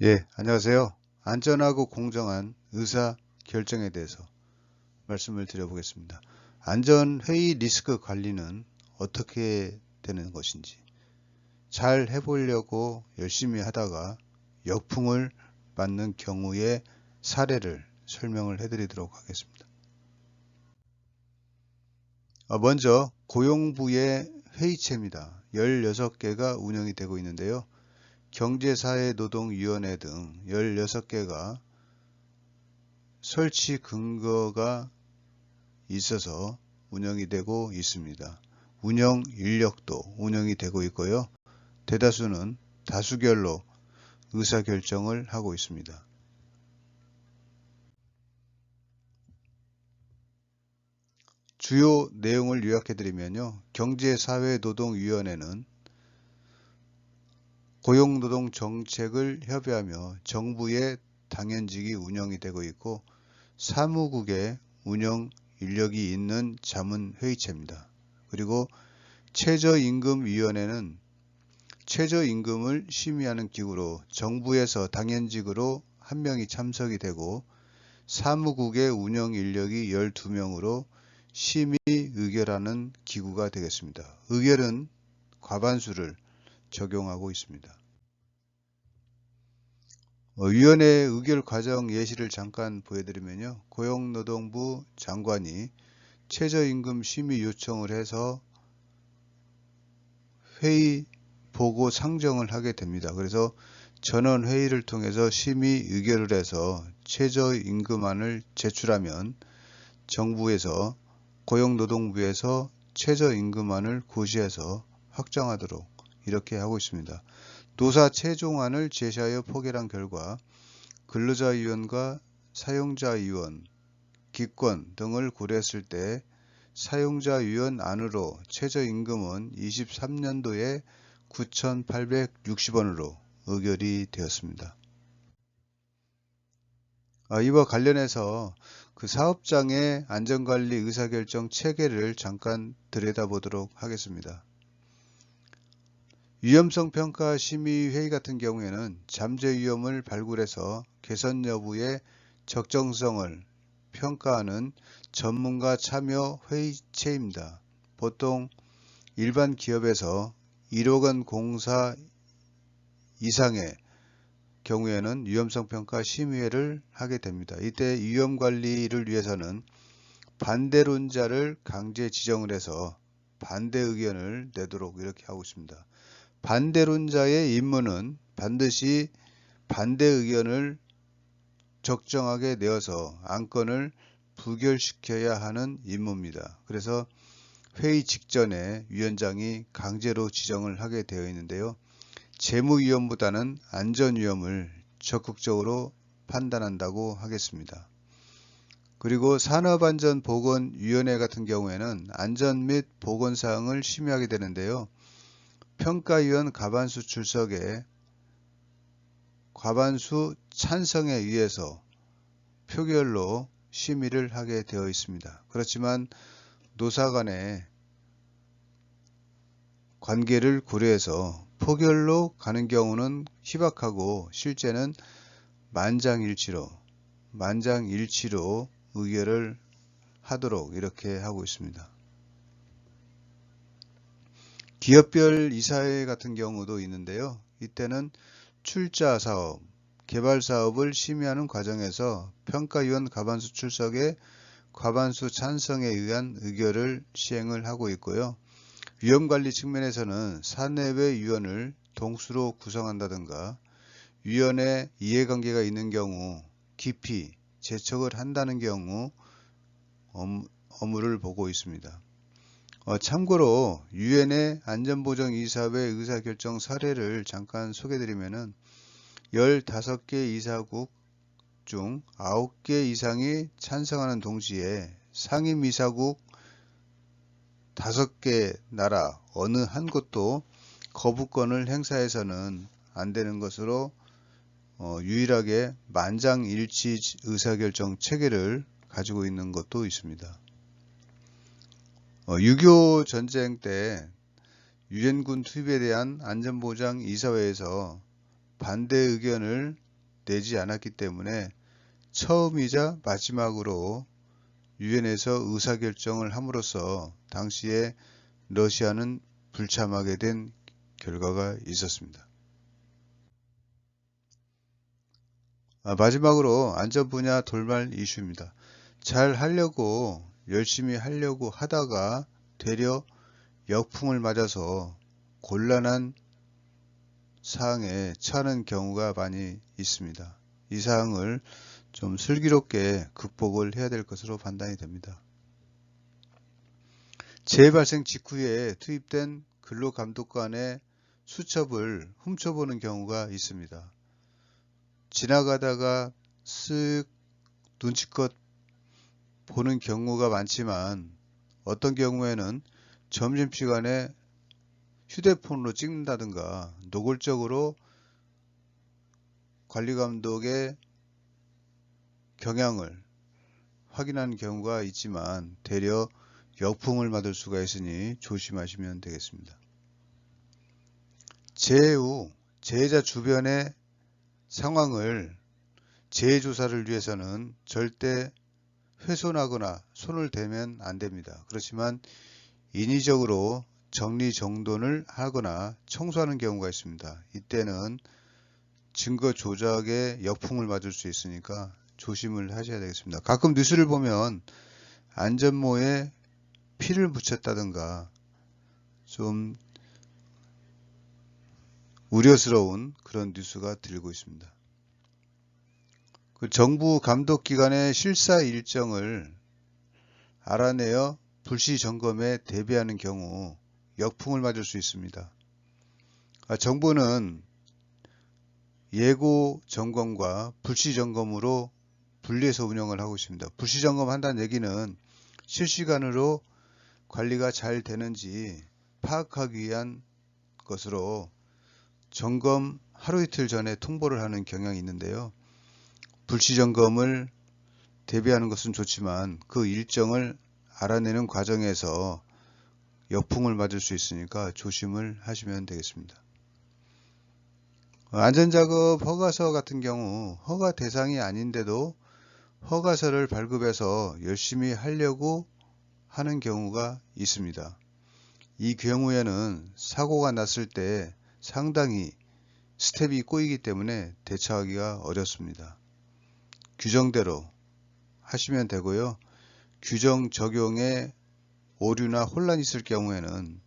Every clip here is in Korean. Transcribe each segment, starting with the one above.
예, 안녕하세요. 안전하고 공정한 의사 결정에 대해서 말씀을 드려보겠습니다. 안전회의 리스크 관리는 어떻게 되는 것인지 잘 해보려고 열심히 하다가 역풍을 맞는 경우의 사례를 설명을 해드리도록 하겠습니다. 먼저 고용부의 회의체입니다. 16개가 운영이 되고 있는데요. 경제사회노동위원회 등 16개가 설치 근거가 있어서 운영이 되고 있습니다. 운영 인력도 운영이 되고 있고요. 대다수는 다수결로 의사결정을 하고 있습니다. 주요 내용을 요약해드리면요. 경제사회노동위원회는 고용노동정책을 협의하며 정부의 당연직이 운영이 되고 있고 사무국의 운영 인력이 있는 자문회의체입니다. 그리고 최저임금위원회는 최저임금을 심의하는 기구로 정부에서 당연직으로 1명이 참석이 되고 사무국의 운영 인력이 12명으로 심의 의결하는 기구가 되겠습니다. 의결은 과반수를 적용하고 있습니다. 위원회 의결 과정 예시를 잠깐 보여드리면요. 고용노동부 장관이 최저임금 심의 요청을 해서 회의 보고 상정을 하게 됩니다. 그래서 전원회의를 통해서 심의 의결을 해서 최저임금안을 제출하면 정부에서 고용노동부에서 최저임금안을 고시해서 확정하도록 이렇게 하고 있습니다. 노사 최종안을 제시하여 포결한 결과 근로자위원과 사용자위원, 기권 등을 고려했을 때 사용자위원 안으로 최저임금은 23년도에 9,860원으로 의결이 되었습니다. 이와 관련해서 그 사업장의 안전관리 의사결정 체계를 잠깐 들여다보도록 하겠습니다. 위험성평가 심의회의 같은 경우에는 잠재 위험을 발굴해서 개선 여부의 적정성을 평가하는 전문가 참여 회의체입니다. 보통 일반 기업에서 1억 원 공사 이상의 경우에는 위험성평가 심의회를 하게 됩니다. 이때 위험관리를 위해서는 반대론자를 강제 지정을 해서 반대 의견을 내도록 이렇게 하고 있습니다. 반대론자의 임무는 반드시 반대 의견을 적정하게 내어서 안건을 부결시켜야 하는 임무입니다. 그래서 회의 직전에 위원장이 강제로 지정을 하게 되어 있는데요. 재무위험보다는 안전위험을 적극적으로 판단한다고 하겠습니다. 그리고 산업안전보건위원회 같은 경우에는 안전 및 보건사항을 심의하게 되는데요. 평가위원 과반수 출석에 과반수 찬성에 의해서 표결로 심의를 하게 되어 있습니다. 그렇지만 노사 간의 관계를 고려해서 포결로 가는 경우는 희박하고 실제는 만장일치로 의결을 하도록 이렇게 하고 있습니다. 기업별 이사회 같은 경우도 있는데요. 이때는 출자 사업, 개발 사업을 심의하는 과정에서 평가위원 과반수 출석에 과반수 찬성에 의한 의결을 시행을 하고 있고요. 위험관리 측면에서는 사내외 위원을 동수로 구성한다든가 위원회 이해관계가 있는 경우 기피, 제척을 한다는 경우 업무를 보고 있습니다. 참고로 유엔의 안전보정이사회 의사결정 사례를 잠깐 소개드리면은 15개 이사국 중 9개 이상이 찬성하는 동시에 상임이사국 5개 나라 어느 한 곳도 거부권을 행사해서는 안 되는 것으로 유일하게 만장일치 의사결정 체계를 가지고 있는 것도 있습니다. 6.25 전쟁 때 유엔군 투입에 대한 안전보장 이사회에서 반대 의견을 내지 않았기 때문에 처음이자 마지막으로 유엔에서 의사결정을 함으로써 당시에 러시아는 불참하게 된 결과가 있었습니다. 마지막으로 안전 분야 돌발 이슈입니다. 잘 하려고 열심히 하려고 하다가 되려 역풍을 맞아서 곤란한 사항에 처하는 경우가 많이 있습니다. 이 사항을 좀 슬기롭게 극복을 해야 될 것으로 판단이 됩니다. 재해 발생 직후에 투입된 근로감독관의 수첩을 훔쳐보는 경우가 있습니다. 지나가다가 쓱 눈치껏 보는 경우가 많지만 어떤 경우에는 점심시간에 휴대폰으로 찍는다든가 노골적으로 관리감독의 경향을 확인하는 경우가 있지만 되려 역풍을 맞을 수가 있으니 조심하시면 되겠습니다. 재해 후 재해자 주변의 상황을 재해조사를 위해서는 절대 훼손하거나 손을 대면 안 됩니다. 그렇지만 인위적으로 정리정돈을 하거나 청소하는 경우가 있습니다. 이때는 증거 조작에 역풍을 맞을 수 있으니까 조심을 하셔야 되겠습니다. 가끔 뉴스를 보면 안전모에 피를 묻혔다든가 좀 우려스러운 그런 뉴스가 들고 있습니다. 그 정부 감독기관의 실사 일정을 알아내어 불시 점검에 대비하는 경우 역풍을 맞을 수 있습니다. 정부는 예고 점검과 불시 점검으로 분리해서 운영을 하고 있습니다. 불시 점검한다는 얘기는 실시간으로 관리가 잘 되는지 파악하기 위한 것으로 점검 하루 이틀 전에 통보를 하는 경향이 있는데요. 불시 점검을 대비하는 것은 좋지만 그 일정을 알아내는 과정에서 역풍을 맞을 수 있으니까 조심을 하시면 되겠습니다. 안전작업 허가서 같은 경우 허가 대상이 아닌데도 허가서를 발급해서 열심히 하려고 하는 경우가 있습니다. 이 경우에는 사고가 났을 때 상당히 스텝이 꼬이기 때문에 대처하기가 어렵습니다. 규정대로 하시면 되고요. 규정 적용에 오류나 혼란이 있을 경우에는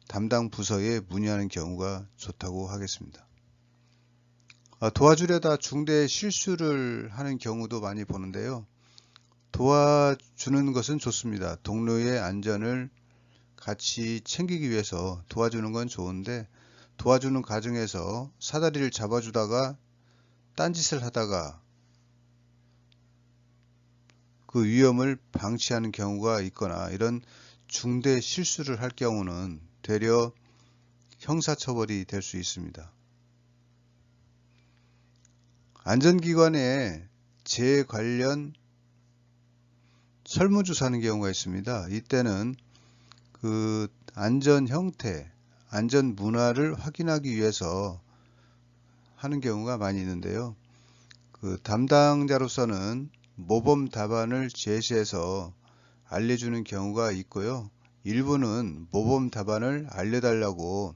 담당 부서에 문의하는 경우가 좋다고 하겠습니다. 도와주려다 중대 실수를 하는 경우도 많이 보는데요. 도와주는 것은 좋습니다. 동료의 안전을 같이 챙기기 위해서 도와주는 건 좋은데 도와주는 과정에서 사다리를 잡아주다가 딴짓을 하다가 그 위험을 방치하는 경우가 있거나 이런 중대 실수를 할 경우는 되려 형사처벌이 될 수 있습니다. 안전기관에 재해 관련 설문조사하는 경우가 있습니다. 이때는 그 안전 형태, 안전 문화를 확인하기 위해서 하는 경우가 많이 있는데요. 그 담당자로서는 모범 답안을 제시해서 알려주는 경우가 있고요. 일부는 모범 답안을 알려달라고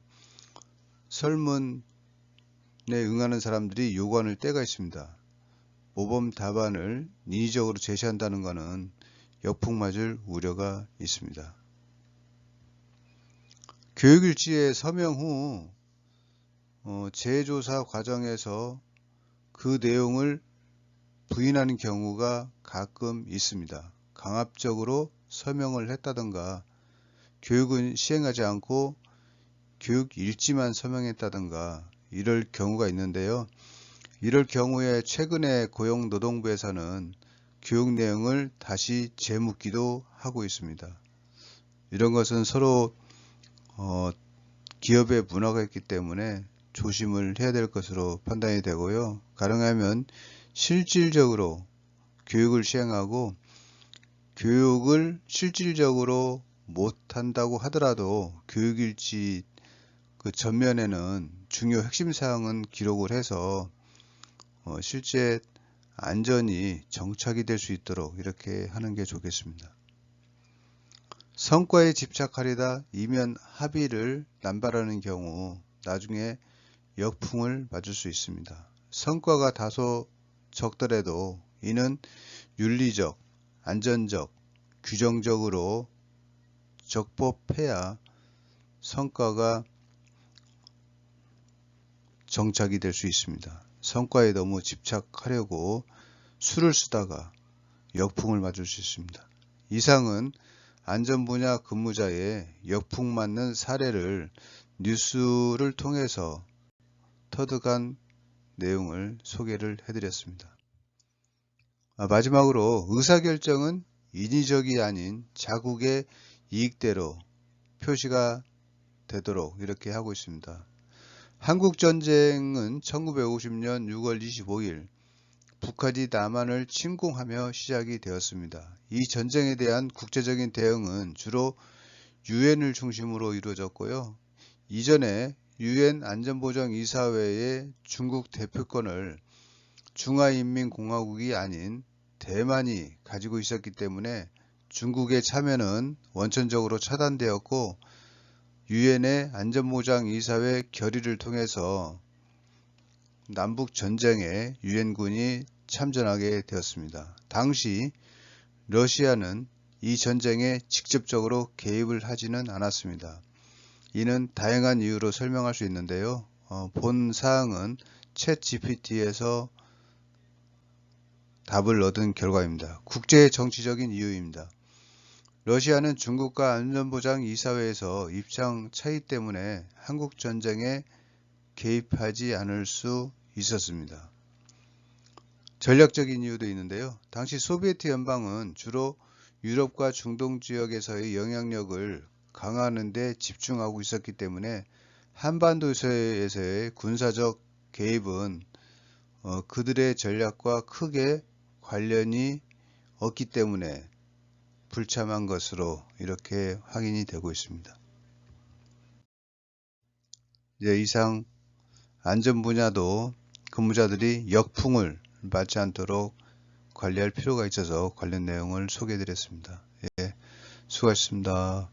설문에 응하는 사람들이 요구하는 때가 있습니다. 모범 답안을 인위적으로 제시한다는 것은 역풍 맞을 우려가 있습니다. 교육일지에 서명 후 재조사 과정에서 그 내용을 부인하는 경우가 가끔 있습니다. 강압적으로 서명을 했다든가 교육은 시행하지 않고 교육일지만 서명했다든가 이럴 경우가 있는데요. 이럴 경우에 최근에 고용노동부에서는 교육 내용을 다시 재묻기도 하고 있습니다. 이런 것은 서로 기업의 문화가 있기 때문에 조심을 해야 될 것으로 판단이 되고요. 가능하면 실질적으로 교육을 시행하고 교육을 실질적으로 못한다고 하더라도 교육일지 그 전면에는 중요 핵심 사항은 기록을 해서 실제 안전이 정착이 될 수 있도록 이렇게 하는 게 좋겠습니다. 성과에 집착하려다 이면 합의를 남발하는 경우 나중에 역풍을 맞을 수 있습니다. 성과가 다소 적더라도 이는 윤리적, 안전적, 규정적으로 적법해야 성과가 정착이 될 수 있습니다. 성과에 너무 집착하려고 수를 쓰다가 역풍을 맞을 수 있습니다. 이상은 안전 분야 근무자의 역풍 맞는 사례를 뉴스를 통해서 터득한 내용을 소개를 해드렸습니다. 마지막으로 의사결정은 인위적이 아닌 자국의 이익대로 표시가 되도록 이렇게 하고 있습니다. 한국전쟁은 1950년 6월 25일 북한이 남한을 침공하며 시작이 되었습니다. 이 전쟁에 대한 국제적인 대응은 주로 유엔을 중심으로 이루어졌고요. 이전에 유엔 안전보장이사회의 중국 대표권을 중화인민공화국이 아닌 대만이 가지고 있었기 때문에 중국의 참여는 원천적으로 차단되었고 유엔의 안전보장이사회 결의를 통해서 남북전쟁에 유엔군이 참전하게 되었습니다. 당시 러시아는 이 전쟁에 직접적으로 개입을 하지는 않았습니다. 이는 다양한 이유로 설명할 수 있는데요. 본 사항은 챗GPT에서 답을 얻은 결과입니다. 국제 정치적인 이유입니다. 러시아는 중국과 안전보장이사회에서 입장 차이 때문에 한국전쟁에 개입하지 않을 수 있었습니다. 전략적인 이유도 있는데요. 당시 소비에트 연방은 주로 유럽과 중동 지역에서의 영향력을 강화하는 데 집중하고 있었기 때문에 한반도에서의 군사적 개입은 그들의 전략과 크게 관련이 없기 때문에 불참한 것으로 이렇게 확인이 되고 있습니다. 이상 안전 분야도 근무자들이 역풍을 맞지 않도록 관리할 필요가 있어서 관련 내용을 소개해 드렸습니다. 수고하셨습니다.